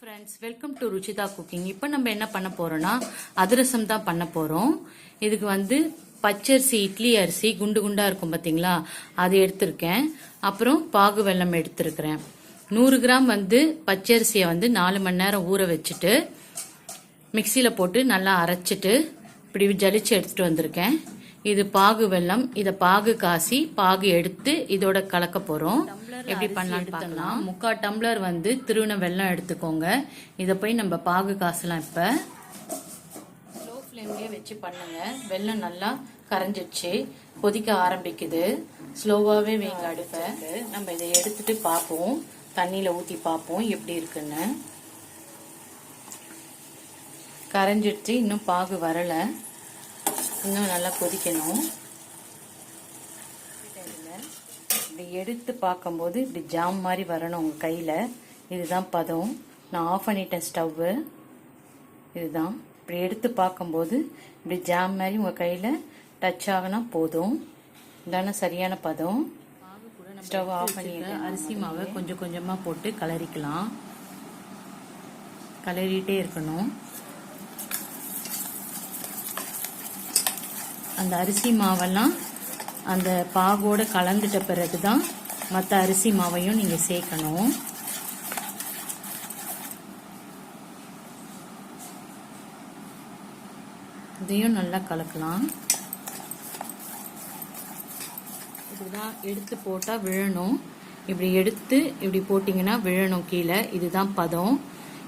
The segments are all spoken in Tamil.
Friends, welcome to Ruchitha cooking. இப்போ நம்ம என்ன பண்ண போறோம்னா அதிரசம் தான் பண்ண போறோம். இதுக்கு பச்சரிசி, இட்லி அரிசி குண்டு குண்டா இருக்கும் பாத்தீங்களா, அது எடுத்திருக்கேன். அப்புறம் பாகு வெல்லம் எடுத்திருக்கிறேன். 100 கிராம் பச்சரிசியை 4 மணி நேரம் ஊற வச்சுட்டு மிக்சியில போட்டு நல்லா அரைச்சிட்டு இப்படி ஜலிச்சு எடுத்துட்டு வந்திருக்கேன். இது பாகு வெல்லம். இத பாகு காசி பாகு எடுத்து இதோட கலக்க போறோம். எப்படி பண்ணலாம்னு பார்க்கலாம். 3/4 டம்ளர் திருவின வெல்லம் எடுத்துக்கோங்க. இத போய் நம்ம பாகு காசலாம். இப்ப ஸ்லோ ஃப்ளேம்லயே வச்சு பண்ணுங்க. வெல்லம் நல்லா கரைஞ்சிடுச்சு, கொதிக்க ஆரம்பிக்குது. ஸ்லோவாவே வைங்க அடுப்பை. நம்ம இதை எடுத்துட்டு பார்ப்போம், தண்ணியில ஊத்தி பார்ப்போம் எப்படி இருக்குன்னு. கரைஞ்சிடுச்சு, இன்னும் பாகு வரல, இன்னும் நல்லா கொதிக்கணும். இப்படி எடுத்து பார்க்கும்போது இப்படி ஜாம் மாதிரி வரணும் உங்க கையில. இதுதான் பதம். நான் ஆஃப் பண்ணிட்டேன் ஸ்டவ்வு. இதுதான் இப்படி எடுத்து பார்க்கும்போது இப்படி ஜாம் மாதிரி உங்க கையில டச் ஆகினா போதும். இதான சரியான பதம். ஸ்டவ் ஆஃப் பண்ணிட்டு அரிசி மாவை கொஞ்சம் கொஞ்சமா போட்டு கலரிக்கலாம். கலரிட்டே இருக்கணும். அந்த அரிசி மாவெல்லாம் அந்த பாகோட கலந்துட்ட பிறகுதான் மற்ற அரிசி மாவையும் நீங்க சேர்க்கணும். இதையும் நல்லா கலக்கலாம். இதுதான் எடுத்து போட்டா விழணும். இப்படி எடுத்து இப்படி போட்டீங்கன்னா விழணும் கீழே. இதுதான் பதம்.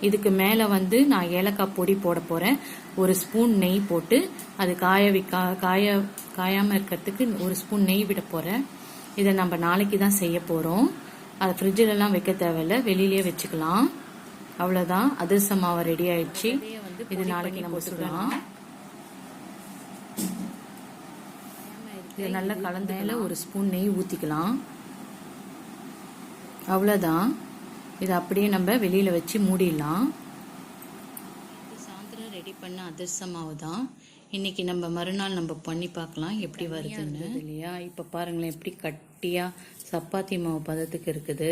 இதுக்கு மேல நான் ஏலக்காய் பொடி போட போறேன். 1 ஸ்பூன் நெய் போட்டு அது காயாம இருக்கிறதுக்கு 1 ஸ்பூன் நெய் விட போறேன். இதை நம்ம நாளைக்கு தான் செய்ய போறோம். அதை ஃப்ரிட்ஜில் எல்லாம் வைக்க தேவையில்ல, வெளியிலேயே வச்சுக்கலாம். அவ்வளவுதான், அதிரச மாவு ரெடி ஆயிடுச்சு. இது நாளைக்கு நம்ம சுடலாம். இது நல்லா கலந்து மேல 1 ஸ்பூன் நெய் ஊத்திக்கலாம். அவ்வளவுதான். இது அப்படியே நம்ம வெளியில வச்சு மூடிடலாம். சாயந்தரம் ரெடி பண்ண அதிரச மாவு தான். இன்னைக்கு நம்ம மறுநாள் நம்ம பண்ணி பார்க்கலாம் எப்படி வருதுன்னு. இல்லையா, இப்ப பாருங்களேன் எப்படி கட்டியா சப்பாத்தி மாவு பதத்துக்கு இருக்குது.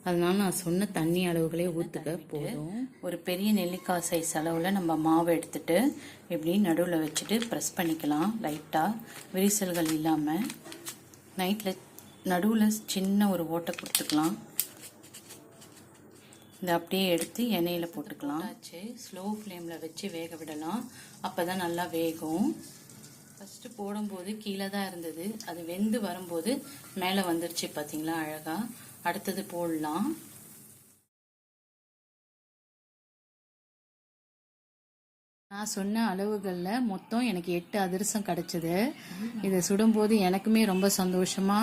அதனால நான் சொன்ன தண்ணி அளவுகளே ஊத்துக்க போதும். ஒரு பெரிய நெல்லிக்காய் சைஸ் அளவுல நம்ம மாவு எடுத்துட்டு இப்படி நடுவில் வச்சுட்டு ப்ரெஸ் பண்ணிக்கலாம். லைட்டா விரிசல்கள் இல்லாம நைட்ல நடுவில் சின்ன ஒரு ஓட்டை கொடுத்துக்கலாம். இதை அப்படியே எடுத்து எண்ணெயில் போட்டுக்கலாம். ஸ்லோ ஃப்ளேமில் வச்சு வேக விடலாம். அப்போ தான் நல்லா வேகும். ஃபஸ்ட்டு போடும்போது கீழே தான் இருந்தது, அது வெந்து வரும்போது மேலே வந்துருச்சு பார்த்தீங்களா அழகா. அடுத்தது போடலாம். நான் சொன்ன அளவுகளில் மொத்தம் எனக்கு 8 அதிரசம் கிடைச்சது. இதை சுடும்போது எனக்குமே ரொம்ப சந்தோஷமா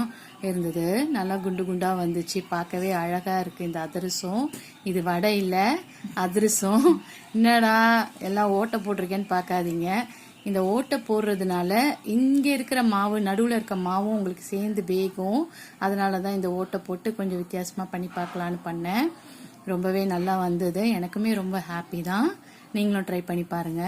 இருந்தது. நல்லா குண்டு குண்டா வந்துச்சு, பார்க்கவே அழகா இருக்கு இந்த அதிரசம். இது வடை இல்லை, அதிரசம். என்னடா எல்லாம் ஓட்டை போட்டிருக்கேன்னு பார்க்காதீங்க. இந்த ஓட்டை போடுறதுனால இங்க இருக்கிற மாவு, நடுவில் இருக்க மாவும் உங்களுக்கு சேர்ந்து வேகும். அதனாலதான் இந்த ஓட்டை போட்டு கொஞ்சம் வித்தியாசமா பண்ணி பார்க்கலான்னு பண்ணேன். ரொம்பவே நல்லா வந்தது. எனக்குமே ரொம்ப ஹாப்பி தான். நீங்களும் ட்ரை பண்ணி பாருங்க.